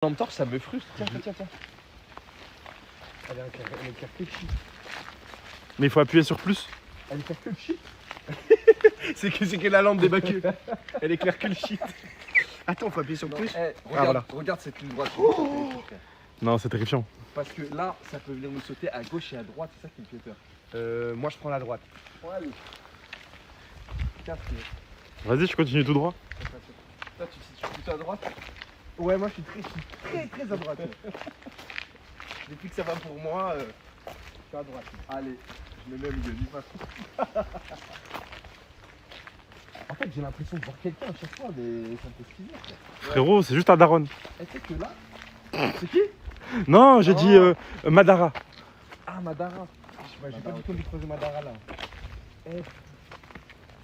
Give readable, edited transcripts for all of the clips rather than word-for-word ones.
Lampe torche, ça me frustre. Tiens. Elle éclaire que le shit. Mais il faut appuyer sur plus. Elle éclaire que le shit. c'est que la lampe des baqueux. Elle éclaire que le shit. Attends, faut appuyer sur plus. Regarde cette ligne droite. Non, c'est terrifiant. Parce que là, ça peut venir nous sauter à gauche et à droite, c'est ça qui me fait peur. Moi je prends la droite. Ouais, tiens, Vas-y, je continue tout droit. toi, tu te situes plutôt à droite. Ouais, moi je suis très à droite. Depuis que ça va pour moi, je suis à droite. Allez, je me mets au milieu du pas. En fait, j'ai l'impression de voir quelqu'un à chaque fois, mais ça me fait stylé. Frérot, c'est juste à Daron. Et tu sais que là, c'est qui? Non, j'ai dit Madara. Ah, Madara. J'ai pas du tout envie de creuser Madara là. Tu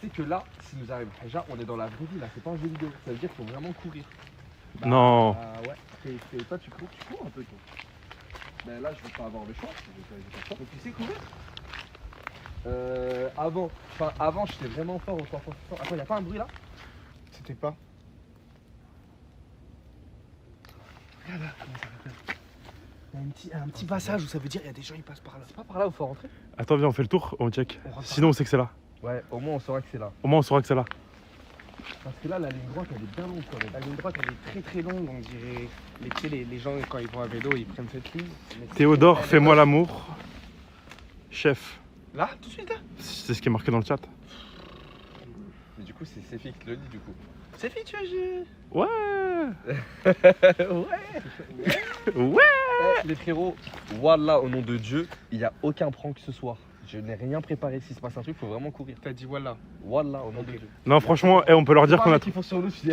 sais que là, si nous arrive déjà, on est dans la vraie vie là, c'est pas un jeu vidéo. Ça veut dire qu'il faut vraiment courir. Non. Ouais. Toi, tu cours un peu, toi. Ben là, je vais pas avoir le choix. Donc tu sais courir? Avant, j'étais vraiment fort au 3 x 600. Attends, y'a pas un bruit là? C'était pas. Regarde là, comment ça fait peur. Il y a un petit passage où ça veut dire il y a des gens qui passent par là. C'est pas par là où faut rentrer? Attends, viens, on fait le tour, on check. On rentre Sinon, on sait que c'est là. Ouais, au moins on saura que c'est là. Au moins, on saura que c'est là. Parce que là, la ligne droite, elle est bien longue quand même. La ligne droite elle est très longue, on dirait. Mais tu sais, les gens quand ils vont à vélo, ils prennent cette ligne. Mais Théodore, fais-moi l'amour. Chef. là, tout de suite là. C'est ce qui est marqué dans le chat. Mais du coup, c'est Sefi qui te le dit du coup. C'est fait, tu vois, je. Ouais. Ouais. Les frérots, Wallah, au nom de Dieu, il n'y a aucun prank ce soir. Je n'ai rien préparé. S'il se passe un truc, faut vraiment courir. T'as dit voilà. Wallah, au nom de Dieu. Non, franchement, on peut leur dire qu'on a. Qui font sur nous, je dis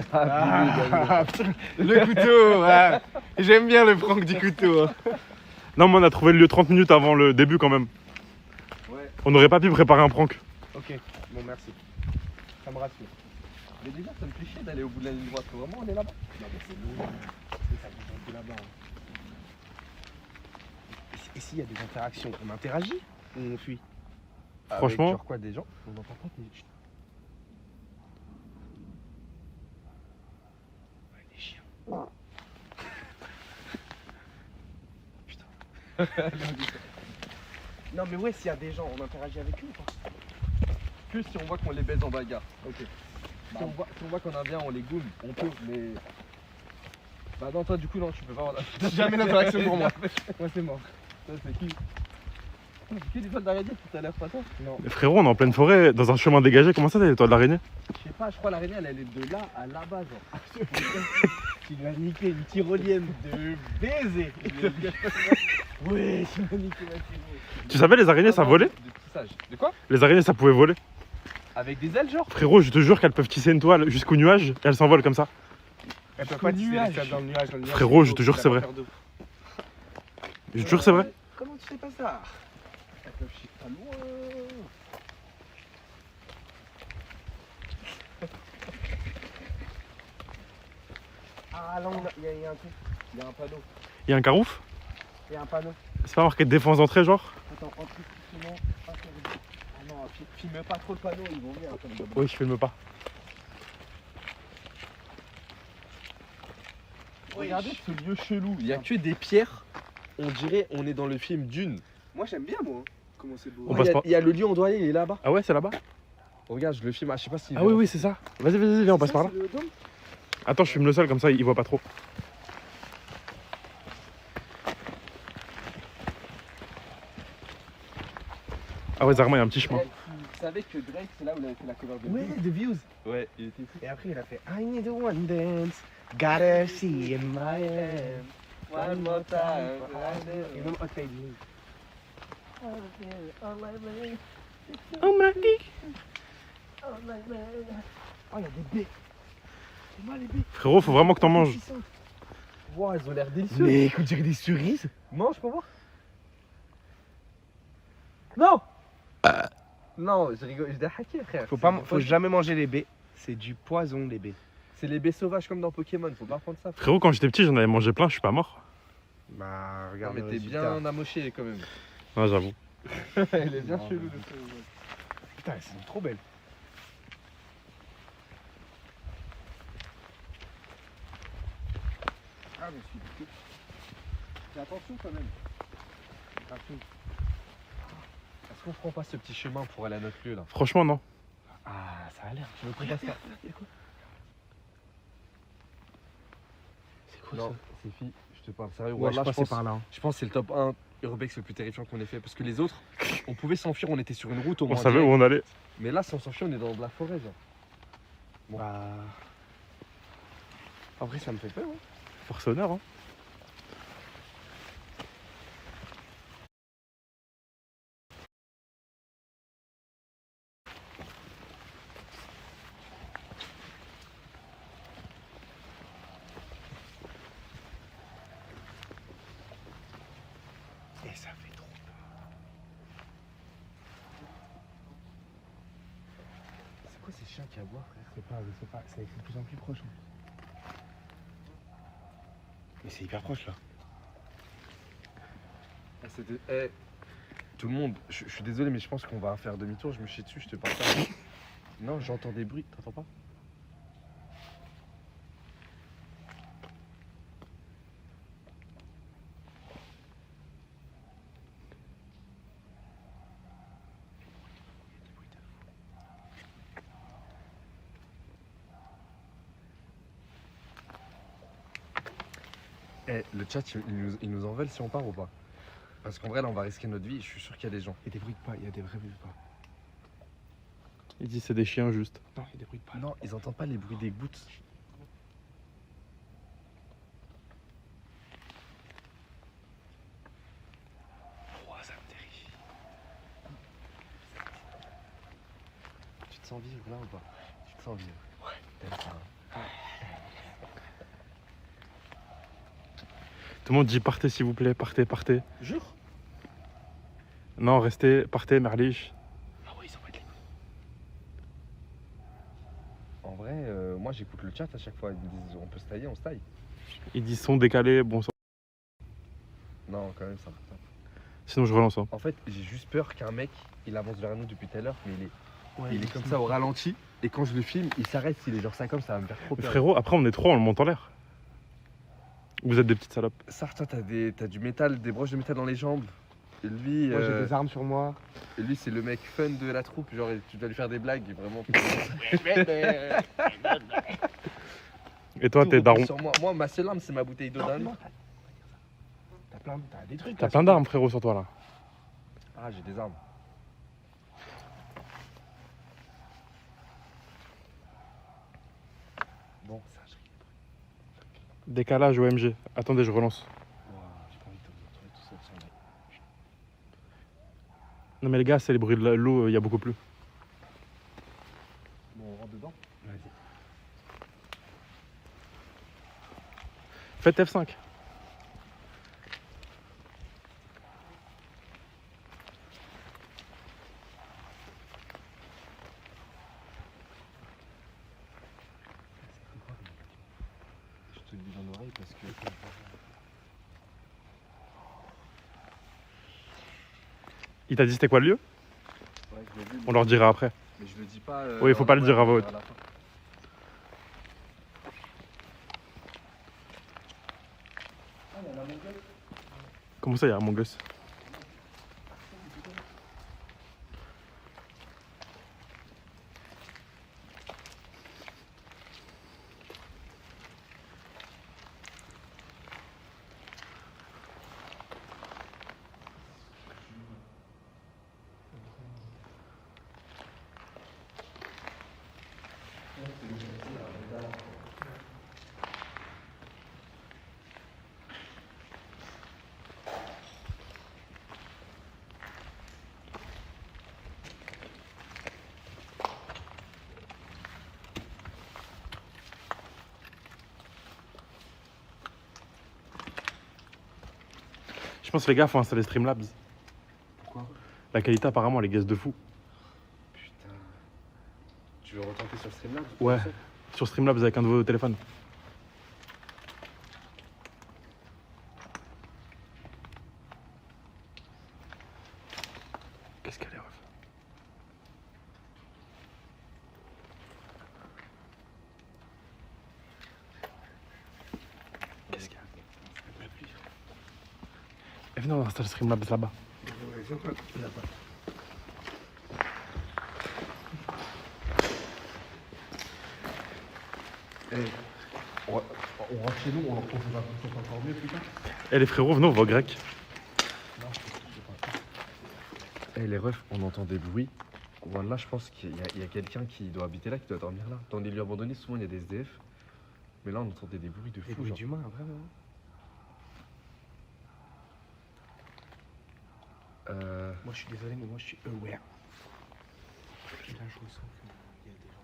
Le couteau, ouais. J'aime bien le prank du couteau. Non, mais on a trouvé le lieu 30 minutes avant le début quand même. Ouais. On n'aurait pas pu préparer un prank. Ok, bon merci. Ça me rassure. Mais déjà, ça me fait chier d'aller au bout de la ligne droite. Faut vraiment aller là-bas. Non mais c'est lourd. C'est ça bouge un peu là-bas. Et s'il y a des interactions, on interagit ou on fuit? Franchement. Avec, genre quoi, des gens? On n'entend pas des... Ouais, des chiens. Putain. Non mais ouais, s'il y a des gens, on interagit avec eux ou pas? Que si on voit qu'on les baise en bagarre. Ok. Si on voit qu'on a bien, on les goume, on peut, mais... Bah non, toi du coup, non, tu peux pas avoir la... Jamais d'interaction pour moi. Moi c'est mort. Ça, c'est qui? C'est que des toiles d'araignée tout à l'heure, pas toi? Non. Mais frérot, on est en pleine forêt, dans un chemin dégagé. Comment ça, t'as des toiles d'araignée? Je sais pas, je crois l'araignée, elle est de là à là-bas, genre. Tu lui as niqué une tyrolienne de baiser. Ouais, tu m'as niqué ma tyrolienne. Tu savais, les araignées, ça volait? De tissage. De quoi? Les araignées, ça pouvait voler. Avec des ailes, genre? Frérot, je te jure qu'elles peuvent tisser une toile jusqu'au nuage et elles s'envolent comme ça. Elle peut pas tisser ça dans le nuage. Frérot, je te jure que c'est vrai. Je te jure que c'est vrai. Comment tu sais pas ça? Elles peuvent chier pas loin. Ah là, il y a un truc. Il y a un panneau. Il y a un carouf? Il y a un panneau. C'est pas marqué défense d'entrée, genre? Attends, entrée ciment. Ah non, filme pas trop le panneau, ils vont venir. Attends, Oui, je filme pas. regardez ce lieu chelou. Il y a que des pierres. On dirait on est dans le film Dune. Moi j'aime bien moi. Comment c'est beau. On passe pas. Il y a le lieu où on doit aller, il est là-bas. Ah ouais, c'est là-bas? Regarde, je le filme. Je sais pas si. Ah oui, oui, c'est ça. Vas-y, viens, on passe par là. Attends, je filme le sol, comme ça, il voit pas trop. Ah ouais, Zarma, il y a un petit chemin. Vous savez que Drake, c'est là où il avait fait la cover de Ouais, Views. The Views. Ouais, il était fou. Et après il a fait I need a one dance. Gotta see in my land. One more time. Et même Hot Page. Oh my god. Oh, il y a des baies. C'est moi les baies. Frérot, faut vraiment que t'en manges. Wow, elles ont l'air délicieuses. Mais écoute, dirait des cerises. Mange pour voir. Non. Non, je rigole, je hacké, frère. Faut jamais manger les baies. C'est du poison les baies. C'est les baies sauvages comme dans Pokémon, faut pas prendre ça. Frère. Frérot, quand j'étais petit, j'en avais mangé plein, je suis pas mort. Bah Non, regarde mais le t'es résultat. bien amoché quand même. Non, j'avoue. Elle est bien Non, chelou non. le truc. Putain, c'est trop belle. Ah, je suis piqué. Fais attention quand même. Attention. Est-ce qu'on prend pas ce petit chemin pour aller à notre lieu là? Franchement, non. Ah, ça a l'air. Tu veux qu'on passe là? C'est quoi Non, c'est fille, je te parle sérieux. Ouais, Wallah, je pense par là. je pense que c'est le top 1 Urbex le plus terrifiant qu'on ait fait. Parce que les autres, on pouvait s'enfuir, on était sur une route au On moins. savait où direct. on allait. Mais là, si on s'enfuit, on est dans de la forêt, genre. Bon. Bah. En vrai, ça me fait peur. Hein. Force honneur, hein. Et ça fait trop peur. C'est quoi ces chiens qui aboient, frère? Je sais pas, ça est de plus en plus proche. Hein. Mais c'est hyper proche là. Ah, c'était. Eh, tout le monde, je suis désolé, mais je pense qu'on va faire demi-tour. Je me chie dessus, je te parle pas. Non, j'entends des bruits, t'entends pas? Eh, le chat, ils nous en veulent si on part ou pas? Parce qu'en vrai, là, on va risquer notre vie. Je suis sûr qu'il y a des gens. Il y a des bruits de pas, il y a des vrais bruits de pas. Il dit c'est des chiens juste. Non, il y a des bruits de pas. Non, ils entendent pas les bruits des gouttes. Oh, ça me terrifie. Tu te sens vivre là ou pas? Tu te sens vivre? Ouais. T'aimes ça, hein? Tout le monde dit partez s'il vous plaît, partez, partez. Jure? Non, restez, partez, Merlich. Ah ouais, ils en mettent les. En vrai, moi j'écoute le chat à chaque fois. Ils me disent on peut se tailler, on se taille. Ils disent son décalé, bon sang. Non, quand même, ça. Sinon je relance. Hein. En fait, j'ai juste peur qu'un mec, il avance vers nous depuis tout à l'heure, mais Ouais, il est comme ça au ralenti. Et quand je le filme, il s'arrête. S'il est genre ça comme ça va me faire trop Mais peur. frérot, après on est trois, on le monte en l'air. Vous êtes des petites salopes. Sartre, toi, t'as du métal, des broches de métal dans les jambes. Et lui, Moi, j'ai des armes sur moi. c'est le mec fun de la troupe. Genre, tu dois lui faire des blagues, vraiment. Et toi, Tout t'es repose daron. sur moi, ma seule arme, c'est ma bouteille d'eau Non, d'un. non, t'as des trucs. T'as là, plein sur d'armes, frérot, sur toi là. Ah, j'ai des armes. Bon, ça, je rigole. Décalage OMG. Attendez, je relance. toi. Ouah, j'ai pas envie de te retrouver tout seul sur la. Non mais les gars, c'est les bruits de l'eau, il y a beaucoup plus. Bon, on rentre dedans. Vas-y. Faites F5. Je te le dis dans l'oreille parce que. Il t'a dit c'était quoi le lieu? Ouais, je l'ai vu, On leur dira après. mais je le dis pas. Oui, faut pas le dire à voix haute. la fin. Comment ça, il y a mon gosse? Je pense les gars faut installer Streamlabs. Pourquoi? La qualité apparemment elle est gaze de fou. Putain. Tu veux retenter sur Streamlabs? Ouais. Sur Streamlabs avec un de vos téléphones. Qu'est-ce qu'elle est ref? Qu'est-ce qu'il y a? Eh, viens, on installe Streamlabs là-bas. Ouais, viens, là-bas. On rentre chez nous, on leur propose un truc encore mieux plus tard. Eh, les frérots, venez, on va au grec. Eh les refs, on entend des bruits. Voilà, je pense qu'il y a quelqu'un qui doit habiter là, qui doit dormir là. Dans les lieux abandonnés, souvent il y a des SDF. Mais là, on entendait des bruits de Des fou. bruits Genre. d'humains, vraiment. Moi, je suis désolé, mais moi, je suis aware. Et là, je ressens qu'il y a des gens.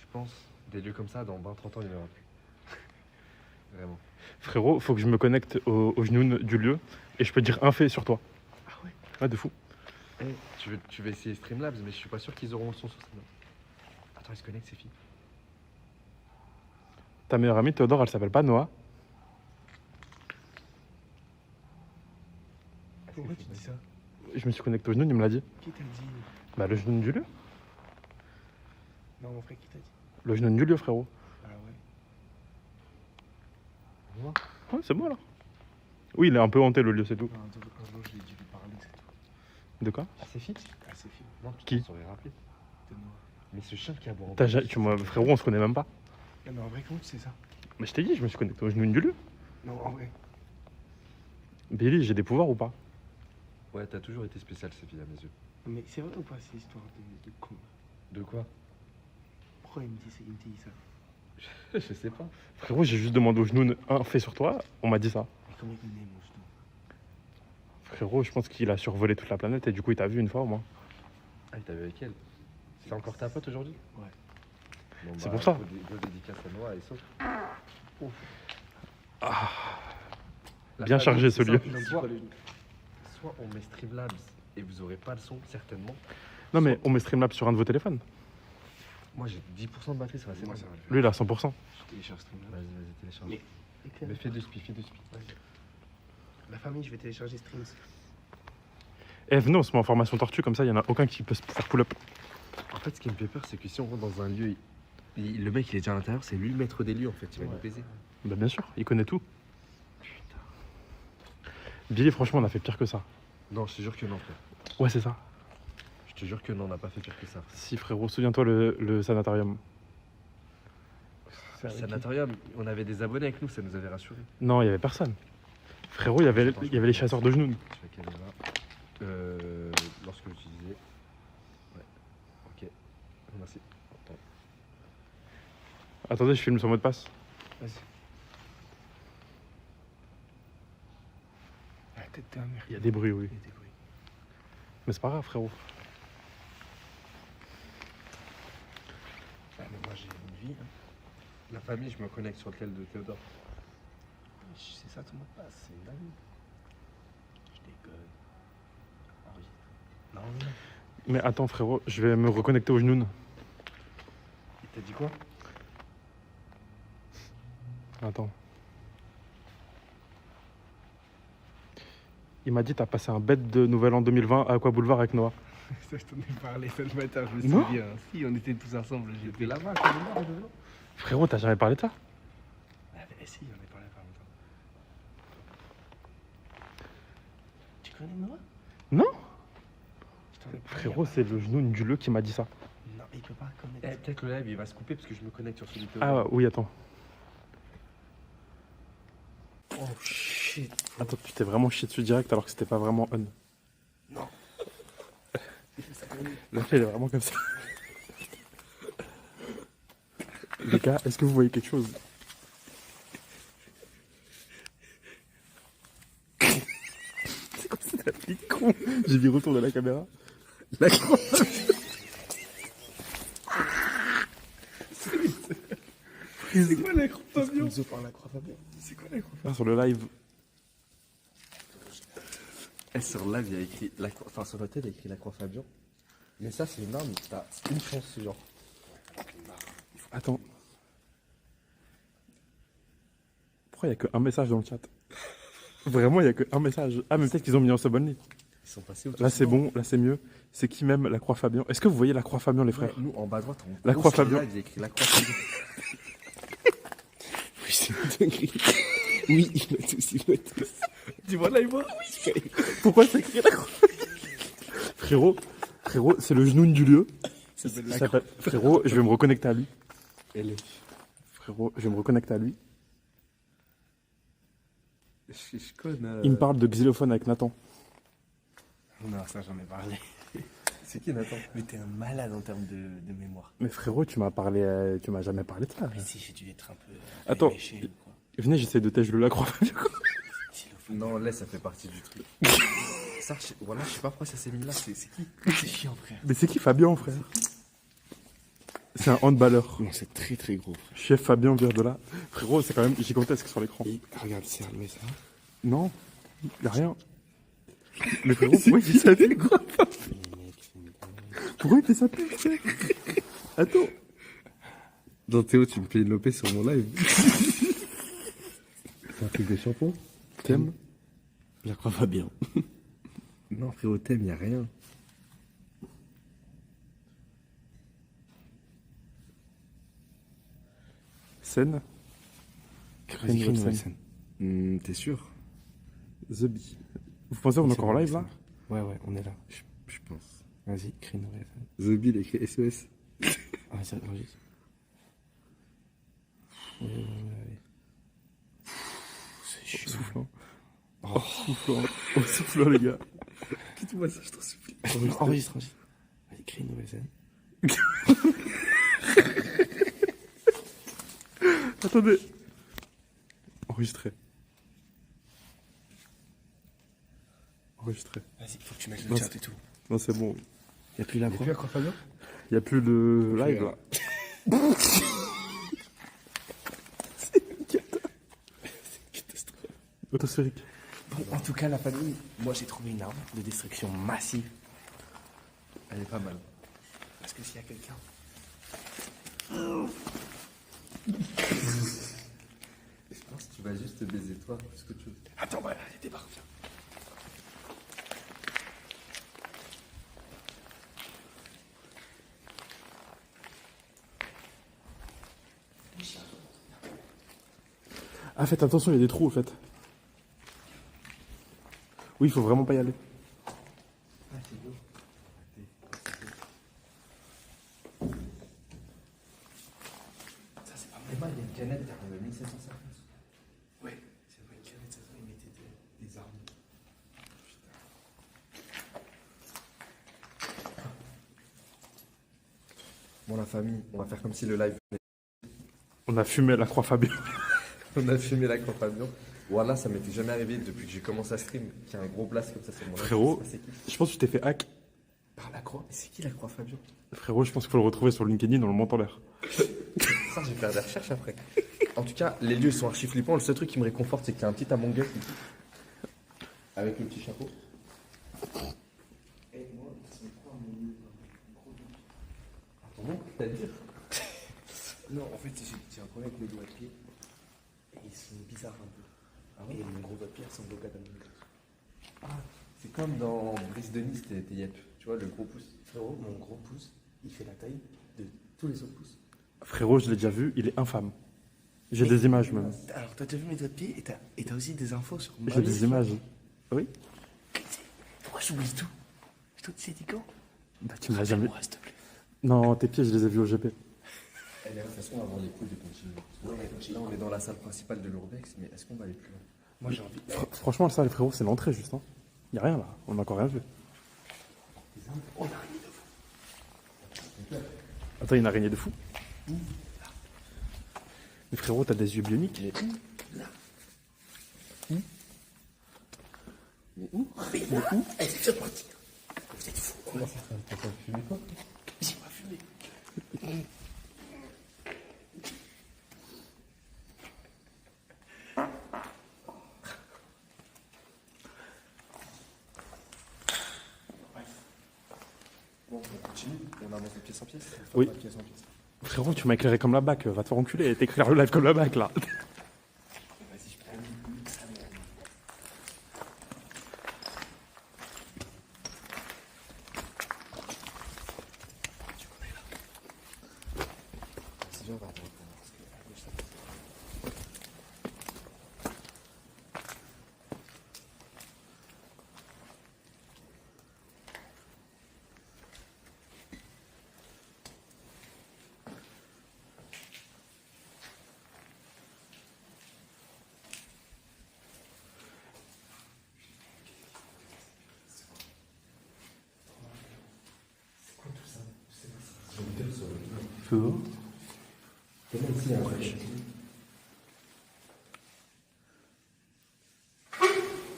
Je pense, des lieux comme ça, dans 20-30 ans, il n'y en aura plus. Vraiment. Frérot, faut que je me connecte au genoux du lieu et je peux dire un fait sur toi. Ah ouais? Ouais, de fou. Eh, tu veux essayer Streamlabs, mais je suis pas sûr qu'ils auront le son sur Streamlabs. Attends, ils se connectent, c'est fini. Ta meilleure amie, Théodore, elle s'appelle pas Noah. Pourquoi tu dis ça? Je me suis connecté au genou, il me l'a dit. Qui t'a dit? Bah, le genou du lieu. Non, mon frère, qui t'a dit? Le genou du lieu, frérot. Ah ouais. Ouais, c'est bon alors. Oui, il est un peu hanté le lieu, c'est tout. Non, un jour, je l'ai dû lui parler, c'est tout. De quoi? Ah, c'est fixe. Ah, c'est fini. Non, Qui tu t'en serais rappelé. De Noah. Mais ce chien qui a boire en Frérot, on se connaît même pas. Non, mais en vrai, comment tu sais ça? Mais je t'ai dit, je me suis connecté au genou du lieu. Non, en vrai. Billy, j'ai des pouvoirs ou pas? Ouais, t'as toujours été spécial, ces filles, à mes yeux. Mais c'est vrai ou pas, ces histoires de con? De quoi? Pourquoi il me dit ça? Je sais pas. Frérot, j'ai juste demandé au genou un fait sur toi, on m'a dit ça. Mais comment il connaît mon genou? Frérot, je pense qu'il a survolé toute la planète et du coup, il t'a vu une fois au moins. Ah, il t'a vu avec elle? C'est encore ta pote aujourd'hui? Ouais. Bon, C'est pour ça. Go dédicace à Noah et sauf. Bien chargé, ce lieu. Il en dit Soit, quoi, le genou? soit on met Streamlabs et vous aurez pas le son, certainement. Non, mais on met Streamlabs sur un de vos téléphones. Moi, j'ai 10% de batterie, ça va, c'est Moi, bon. ça va le faire. Lui, il a 100%. Je télécharge Streamlabs. Vas-y, télécharge. Mais- Mais fais de spi, fais de spi. La famille, je vais télécharger Streams. Eh, venez, on se met en formation tortue, comme ça, il y en a aucun qui peut se faire pull-up. En fait, ce qui me fait peur, c'est que si on rentre dans un lieu, le mec, il est déjà à l'intérieur, c'est lui le maître des lieux, en fait, il va nous baiser. Bah, bien sûr, il connaît tout. Billy, franchement, on a fait pire que ça. Non, je te jure que non, frère. Ouais, c'est ça. Je te jure que non, on n'a pas fait pire que ça. Si, frérot, souviens-toi le sanatorium. Le sanatorium, on avait des abonnés avec nous, ça nous avait rassurés. Non, il y avait personne. Frérot, il y avait les chasseurs de genoux. Je fais quelle heure là lorsque j'utilisais. Ouais. Ok. Merci. Attends. Attendez, je filme son mot de passe. Vas-y. La tête de la mère. Il y a des bruits, oui. Il y a des bruits. Mais c'est pas grave, frérot. Ah, mais moi, j'ai une vie. Hein. La famille, je me connecte sur lequel de Théodore. C'est ça ton mot de passe, c'est une dingue. Je déconne. Enregistre. Non, non. Mais attends, frérot, je vais me reconnecter au genou. Il t'a dit quoi? Attends. Il m'a dit t'as passé un bête de Nouvel An 2020 à Aqua Boulevard avec Noah. Ça, je t'en ai parlé ce matin, je me Non. souviens. Si, on était tous ensemble. J'étais là-bas, Frérot, t'as jamais parlé de ça? Ah, mais si, on est parlé pas longtemps. Tu connais Noah? Non. Je t'en ai parlé. Frérot, c'est le genou du lieu qui m'a dit ça. Non, il peut pas connaître. Eh, peut-être le live il va se couper parce que je me connecte sur celui de Ah Théodore. oui, attends. Oh shit. Attends, tu t'es vraiment chié dessus direct alors que c'était pas vraiment on. Non. La fille, elle est vraiment comme ça. Les gars, est-ce que vous voyez quelque chose? C'est comme si t'as fait con. J'ai vu retour de la caméra. La croix. C'est quoi la croix Fabien? Par la croix Fabien. C'est quoi la croix Ah, sur le live. Eh, sur le live, il y a écrit la croix. Enfin, sur l'hôtel, il y a écrit la croix Fabien. Mais ça, c'est une arme, t'as une chance, ce genre. Attends. Pourquoi il n'y a qu'un message dans le chat? Vraiment, il n'y a qu'un message. Ah, mais peut-être qu'ils ont mis en subonly. Ils sont passés au Là, c'est bon, là, c'est mieux. C'est qui même la croix Fabien? Est-ce que vous voyez la croix Fabien, les frères? Nous, en bas à droite, on La croix sur le Fabien. live, il y a écrit la croix Fabien. Oui, c'est une dinguerie. Oui, ils me tous, ils me tous. Tu vois là, il voit. Oui. Pourquoi c'est écrit la croix? Frérot, c'est le genou du lieu. Frérot, je vais me reconnecter à lui. Frérot, je vais me reconnecter à lui. Je connais. Il me parle de xylophone avec Nathan. Non, ça j'en ai parlé. C'est qui Nathan? Mais t'es un malade en termes de mémoire. Mais frérot, tu m'as jamais parlé de ça. Mais si, j'ai dû être un peu. Attends. Léché, ou quoi. Venez, j'essaie de tèche le la croix. Xylophone. Non, laisse, ça fait partie du truc. Ça, voilà, je sais pas pourquoi ça s'est mis là. C'est qui? C'est chiant, frère. Mais c'est qui Fabien, frère? C'est un handballeur. Non, c'est très très gros, frère. Chef Fabien vient de là. Frérot, c'est quand même gigantesque sur l'écran. Regarde, c'est relevé ça. Non, y a rien. Mais frérot, pourquoi il fait ça pub, quoi? Pourquoi il fait ça pub, frère? Attends. Non, Théo, tu me fais une lopée sur mon live. C'est un truc de shampoing. T'aimes? La croix va bien. Non, frérot, thème, y'a rien. Scène. Vas-y, crée une nouvelle scène. scène. T'es sûr? The Bee. Vous pensez qu'on est encore en live là? Ouais, on est là. Je pense. Vas-y, crée une nouvelle scène. The Bill écrit SOS. Ah, ça enregistre. Ouais. C'est chaud. Soufflant. Oh, soufflant. Oh, soufflant, les gars. Quitte-moi ça, je t'en supplie. Enregistre. Vas-y, crée une nouvelle scène. Attendez. Enregistré. Enregistré. Vas-y, faut que tu mettes Non, le chat et tout. Non, c'est bon. Y'a plus la croix. quoi, Fabien? Il n'y a plus de live là. C'est une Catastrophe. Autosphérique. Bon, en tout cas, la famille, moi j'ai trouvé une arme de destruction massive. Elle est pas mal. Parce que s'il y a quelqu'un. Je pense que tu vas juste te baiser toi, plus que tu veux. Attends, voilà, allez, débarque, viens. Ah, faites attention, il y a des trous, en fait. Oui, il faut vraiment pas y aller. Ah, c'est beau. Ça, c'est pas mal. Et moi, il y a une canette qui arrive à 1750. Ouais, c'est pas une canette, ça, ils mettaient des armes. Bon, la famille, on va faire comme si le live. On a fumé la croix Fabien. On a filmé la croix Fabien. Voilà, ça m'était jamais arrivé depuis que j'ai commencé à stream qu'il y a un gros blast comme ça sur mon live. Frérot, C'est qui? je pense que tu t'es fait hack. Par la croix? Mais c'est qui la croix Fabien? Frérot, je pense qu'il faut le retrouver sur LinkedIn, on le monte en l'air. Ça, je vais faire des recherches après. En tout cas, les lieux sont archi flippants. Le seul truc qui me réconforte, c'est qu'il y a un petit Among Us avec le petit chapeau. Et moi, c'est quoi mon lieu? Comment t'as dit? Non, en fait, j'ai un problème avec mes doigts de pied. Et ils sont bizarres un peu. Ah ouais? Et mon gros doigt de pied ressemble au gars d'Among Us. Ah, c'est comme dans Brice de Nice, t'es Yep. Tu vois, le gros pouce. Frérot, mon gros pouce, il fait la taille de tous les autres pouces. Frérot, je l'ai déjà vu, il est infâme. J'ai des images même. Alors, t'as déjà vu mes doigts de pied et t'as aussi des infos sur moi. J'ai des images. Oui? Pourquoi j'oublie tout? Je te dis, c'est quand? Bah, tu me l'as jamais. Rappelle-moi, s'il te plaît. Non, tes pieds, je les ai vus au GP. Elle est de toute façon avant les coups de continuer. Là, on est dans la salle principale de l'Urbex, mais est-ce qu'on va aller plus loin? Moi, j'ai envie. Franchement, ça, les frérots, c'est l'entrée juste. Hein. Y a rien là, on a encore rien vu. On a rien de fou. Attends, il y a une araignée de fou. Mais frérot, t'as des yeux bioniques. Mais où? Là. Mais où? Mais où? Elle s'est fait partir. Vous êtes fous. Comment ça fait? T'as pas fumé quoi? J'ai pas fumé. Bon, on continue. On avance de pièce en pièce. Oui. Pas de pièce en pièce. Frérot, tu m'as éclairé comme la bac, va te faire enculer et t'éclaires le live comme la bac là. Vas-y, je prends une ça merde. C'est bien, on va attendre. Parce que à gauche, ça passe. Frérot.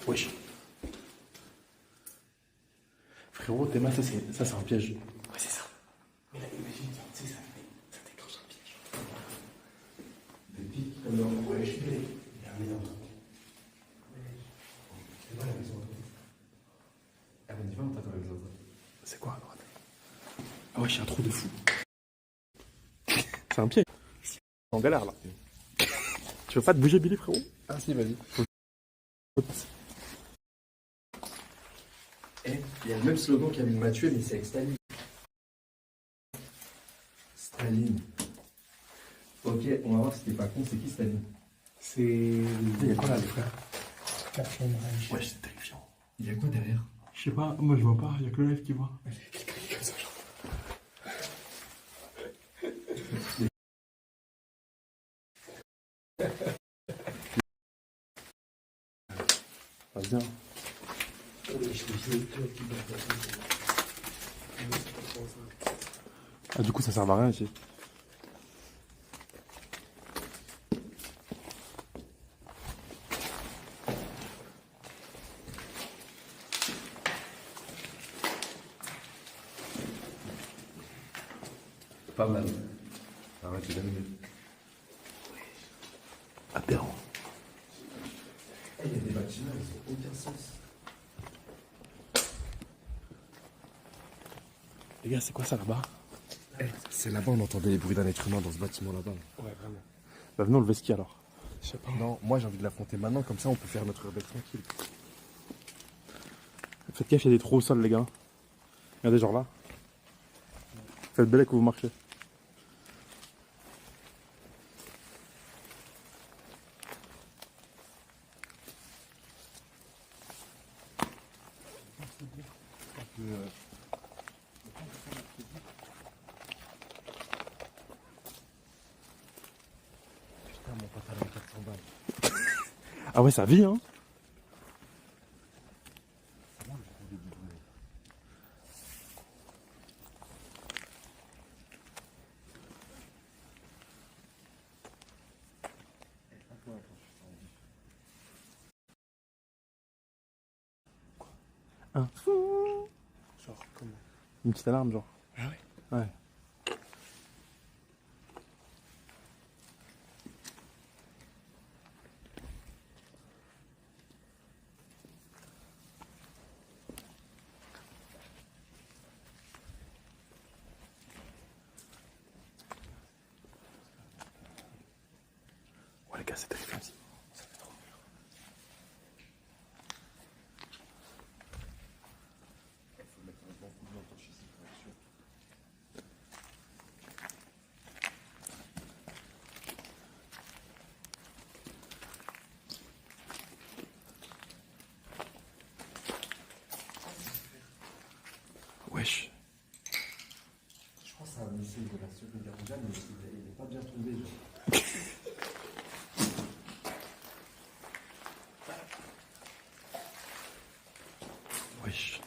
Wesh. Frérot, tes mains, ça c'est un piège. Ouais, c'est ça. Mais là, imagine, tu sais, ça déclenche un piège. Des pics comme dans ouais, je suis bête. Il y a un maison. C'est quoi la maison? Ah, on y va, on t'attend avec ça. C'est quoi à droite? Ah ouais, j'ai un trou de fou. C'est un piège. En galère là. Tu veux pas te bouger, Billy, frérot? Ah, si, vas-y. Eh, il y a le même slogan qu'Amine m'a tué, mais c'est avec Staline. Staline. Ok, on va voir si t'es pas con, c'est qui Staline? C'est. Il y a quoi là, les frères? Quatrième Reich. Ouais, c'est terrifiant. Il y a quoi derrière? Je sais pas, moi je vois pas, il y a que le live qui voit. Ça vient. Ah, du coup, ça sert à rien ici. Pas mal. Arrête, j'ai jamais vu. Aberrant. Eh, il y a des bâtiments, ils ont aucun sens. Les gars, c'est quoi ça là-bas? C'est là-bas, on entendait les bruits d'un être humain dans ce bâtiment là-bas. Ouais, vraiment. Bah, venons le ski alors. Je sais pas. Non, moi j'ai envie de l'affronter maintenant, comme ça on peut faire notre urbex tranquille. Faites gaffe, il y a des trous au sol, les gars. Regardez, genre là. Faites belle que vous marchez. Putain, mon pantalon 400 balles. Ah ouais, ça vit, hein. Un fou. Genre, comment? Une petite alarme, genre. Ah ouais? Ouais. Ouais, les gars, c'est terrifiant aussi. Ça fait trop peur. Wesh. Je pense que c'est un missile de la Seconde Guerre mondiale, mais il n'est pas bien tombé. Genre. Wesh.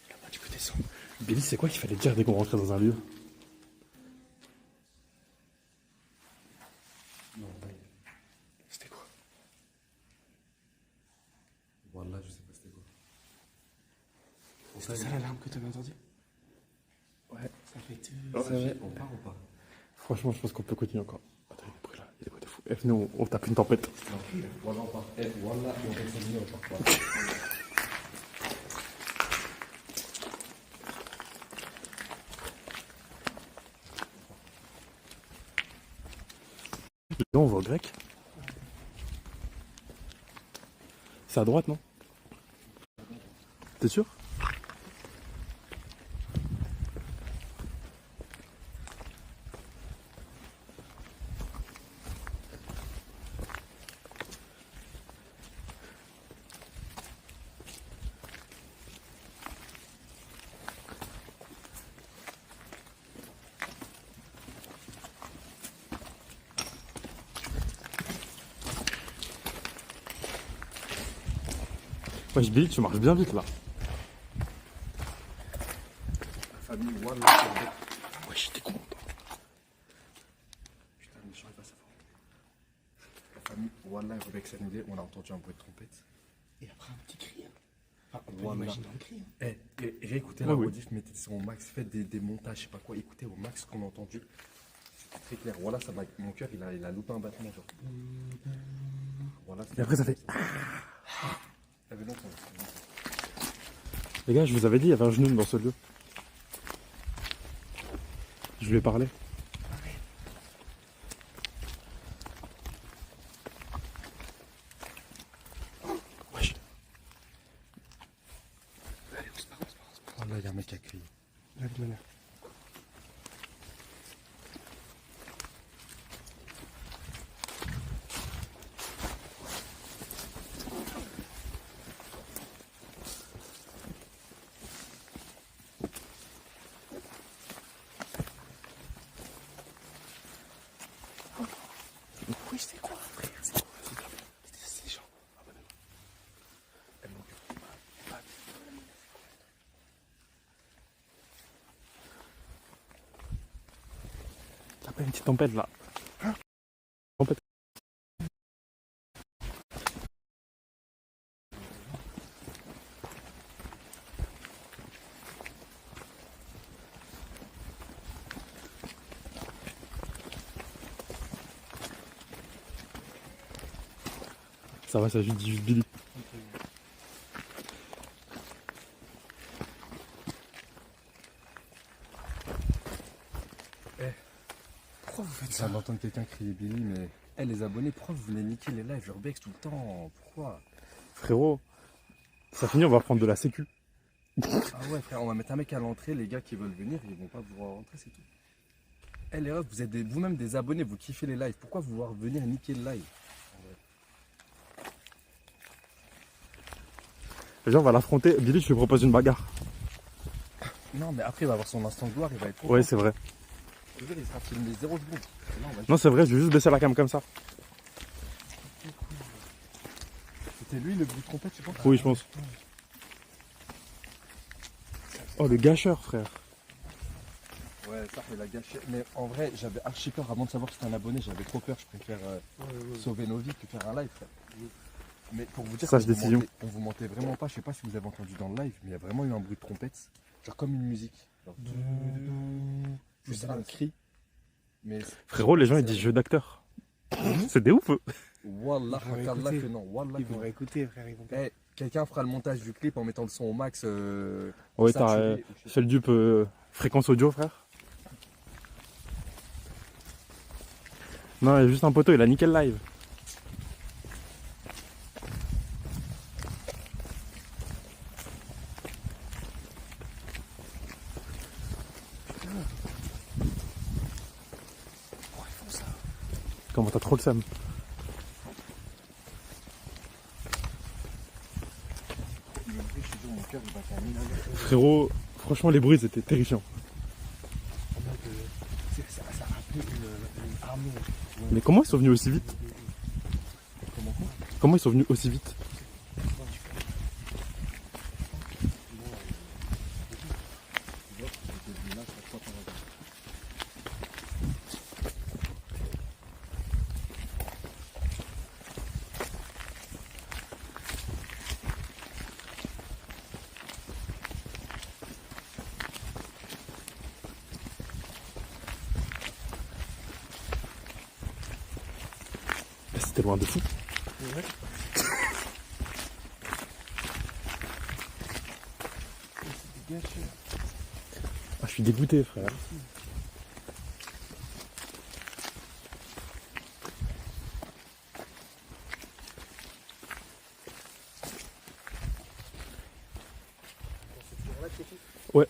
Là-bas, tu peux descendre. Billy, c'est quoi qu'il fallait dire dès qu'on rentrait dans un lieu? C'était quoi? Voilà, je sais pas c'était quoi. C'est ça l'alarme que t'avais entendu? Ouais. Ça fait tout. C'est vrai, on part ou pas? Franchement, je pense qu'on peut continuer encore. Attends, il y a des bruits là, il y a des bruits de fou. Eh, venez, on tape une tempête. Voilà, on part. Voilà, on reste en ligne, on part pas. Là, on va au grec. C'est à droite, non? T'es sûr? Wesh, Billy, tu marches bien vite là. La famille Wallah. Wesh, t'es content. Putain, le méchant il va savoir. La famille Wallah et Rebecca Sanoulet, on a entendu un bruit de trompette. Et après un petit cri. Hein. Enfin, on peut Wallah. l'imaginer dans le cri. Hein. Réécoutez Ouais, la oui. rediff, mettez sur au max, faites des montages, je sais pas quoi, écoutez au max ce qu'on a entendu. C'était très clair. Voilà, ça mon cœur il a loupé un battement genre. Voilà, Et après, ça fait. Ça fait longtemps. Les gars, je vous avais dit, il y avait un genou dans ce lieu. Je voulais parler. Wesh. Allez, on se barre. Voilà, il y a un mec qui a crié. De la manière. Oui, c'est quoi, frère? C'est quoi? C'est genre. T'as pas une petite tempête là. Tempête. Ça va, ça dit juste Billy. Pourquoi vous faites Je ça? viens d'entendre quelqu'un crier Billy, mais. Les abonnés, pourquoi vous venez niquer les lives Urbex tout le temps? Pourquoi? Frérot, ça finit, on va prendre de la sécu. Ah ouais, frère, on va mettre un mec à l'entrée, les gars qui veulent venir, ils vont pas pouvoir rentrer, c'est tout. Les refs, vous êtes vous-même des abonnés, vous kiffez les lives, pourquoi vouloir venir niquer le live? Viens, on va l'affronter. Billy, je lui propose une bagarre. Non, mais après, il va avoir son instant de gloire, il va être content. Ouais, c'est vrai. Je veux dire, il sera filmé 0 secondes. Là, on va Non, c'est vrai, je vais juste baisser la cam comme ça. C'était lui le bruit de trompette, tu penses? Oui, je pense. Oh, le gâcheur, frère. Ouais, ça, il a gâché. Mais en vrai, j'avais archi peur avant de savoir que c'était un abonné, j'avais trop peur, je préfère sauver nos vies que faire un live, frère. Mais pour vous dire, Sage décision. On vous mentait vraiment pas, je sais pas si vous avez entendu dans le live, mais il y a vraiment eu un bruit de trompette, genre comme une musique. Genre, juste un cri. Mais Frérot, les gens, ils disent jeu d'acteur. C'est des ouf. Wallah, Ils vont Wallah écouter. que non, Wallah Ils que vont non. réécouter, frère. Ils vont pas. Quelqu'un fera le montage du clip en mettant le son au max. Ouais, t'as saturé, ou je sais fait le dupe fréquence audio, frère. Non, il y a juste un poteau, il a niqué le live. Pourquoi ils font ça? Comment t'as trop le seum. Le bruit, je te jure, mon cœur il va faire 1000 à l'heure. Frérot, franchement, les bruits étaient terrifiants. En mode, ça rappelait une armée. Mais comment ils sont venus aussi vite? Comment quoi? Comment ils sont venus aussi vite? C'était loin de fou. Ouais. C'est gâché. Ah, je suis dégoûté, frère. Ouais.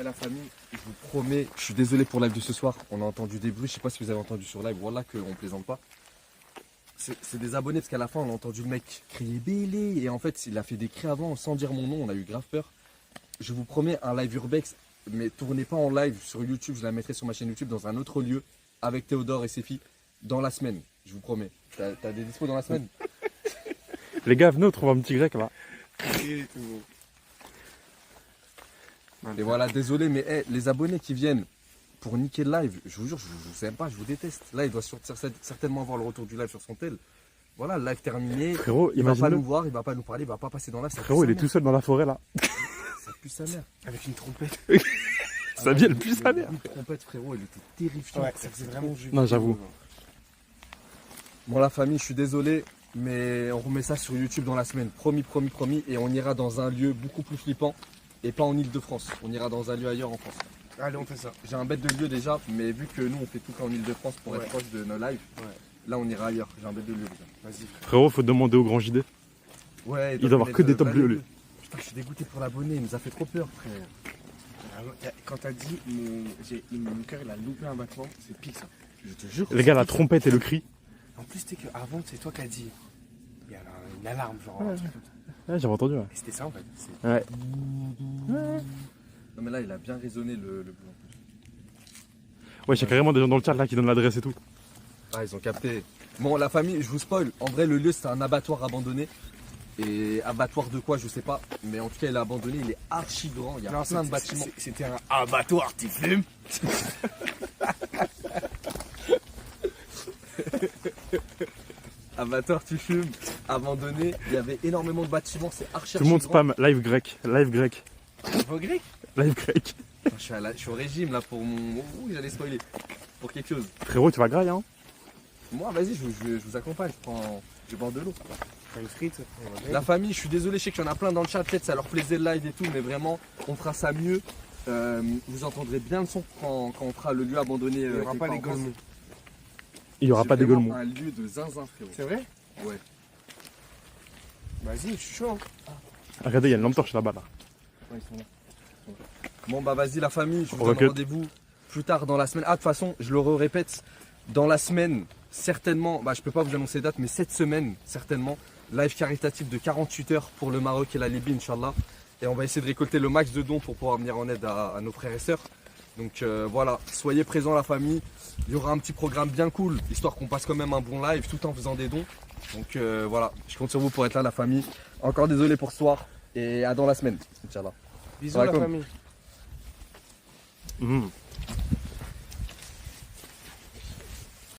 La famille, je vous promets, je suis désolé pour le live de ce soir. On a entendu des bruits, je sais pas si vous avez entendu sur live, voilà qu'on plaisante pas. C'est des abonnés parce qu'à la fin on a entendu le mec crier Billy et en fait il a fait des cris avant sans dire mon nom, on a eu grave peur. Je vous promets un live urbex, mais tournez pas en live sur YouTube, je la mettrai sur ma chaîne YouTube dans un autre lieu avec Théodore et ses filles dans la semaine, je vous promets. T'as des dispos dans la semaine? Les gars, venez, on trouve un petit grec là. Et voilà, désolé, mais les abonnés qui viennent pour niquer le live, je vous jure, je vous aime pas, je vous déteste. Là, il doit certainement avoir le retour du live sur son tel. Voilà, le live terminé. Frérot, Il va pas nous imagine. voir, il va pas nous parler, il va pas passer dans la live. Frérot, il est tout seul dans la forêt là. Ça pue sa mère. Avec une trompette. Sa vie, elle pue sa mère. Le trompette, frérot, il était terrifiant. Ouais, ça faisait vraiment jus. Non, j'avoue. Bon, la famille, je suis désolé, mais on remet ça sur YouTube dans la semaine. Promis, promis, promis. Et on ira dans un lieu beaucoup plus flippant. Et pas en Ile-de-France. On ira dans un lieu ailleurs en France. Allez, on fait ça. J'ai un bête de lieu déjà, mais vu que nous, on fait tout en Ile-de-France pour être Ouais. proche de nos lives, Ouais. là, on ira ailleurs. J'ai un bête de lieu déjà. Vas-y, frère. Frérot, faut demander au grand JD. Ouais, Il doit avoir que des top bleus, lui. Putain, je suis dégoûté pour l'abonné, il nous a fait trop peur, frère. Quand t'as dit mon cœur il a loupé un battement, c'est pire ça. Je te jure. Les gars, la trompette et le cri. En plus, tu sais qu'avant, c'est toi qui as dit. Il y a une alarme, genre. Ouais. un truc comme ça. Ouais, j'avais entendu. Ouais. Et c'était ça en fait. Ouais. Non, mais là, il a bien résonné le blanc. Ouais, j'ai carrément des gens dans le chat là qui donnent l'adresse et tout. Ah, ils ont capté. Bon, la famille, je vous spoil. En vrai, le lieu, c'est un abattoir abandonné. Et abattoir de quoi, je sais pas. Mais en tout cas, il est abandonné. Il est archi grand. Il y a plein de bâtiments. C'était un abattoir, tu fumes. Abattoir, tu fumes. Abandonné. Il y avait énormément de bâtiments. C'est archi Tout le monde grand. spam, live grec, live grec, Vos grec. live grec. Je suis au régime là pour mon. Ouh, j'allais spoiler. Pour quelque chose. Frérot, tu vas grailler, hein. Moi, vas-y, je vous accompagne. Je vais boire de l'eau. T'as une frite. La famille, je suis désolé, je sais qu'il y en a plein dans le chat, peut-être ça leur plaisait le live et tout, mais vraiment, on fera ça mieux. Vous entendrez bien le son quand on fera le lieu abandonné. Il n'y aura quelque pas part les en France. golemons. Il y aura C'est pas des vraiment golemons. un lieu de zinzin, frérot. C'est vrai? Ouais. Vas-y, je suis chaud. Regardez, il y a une lampe torche là-bas là. Ouais, ils sont là. Bon, bah vas-y, la famille, je vous On donne recule. rendez-vous plus tard dans la semaine. Ah, de toute façon, je le répète, dans la semaine, certainement, bah je peux pas vous annoncer date, mais cette semaine, certainement, live caritatif de 48 heures pour le Maroc et la Libye, Inch'Allah. Et on va essayer de récolter le max de dons pour pouvoir venir en aide à nos frères et sœurs. Donc voilà, soyez présents la famille. Il y aura un petit programme bien cool, histoire qu'on passe quand même un bon live tout en faisant des dons. Donc voilà, je compte sur vous pour être là la famille. Encore désolé pour ce soir et à dans la semaine, Inch'Allah. Bisous la Salam. famille. Mmh.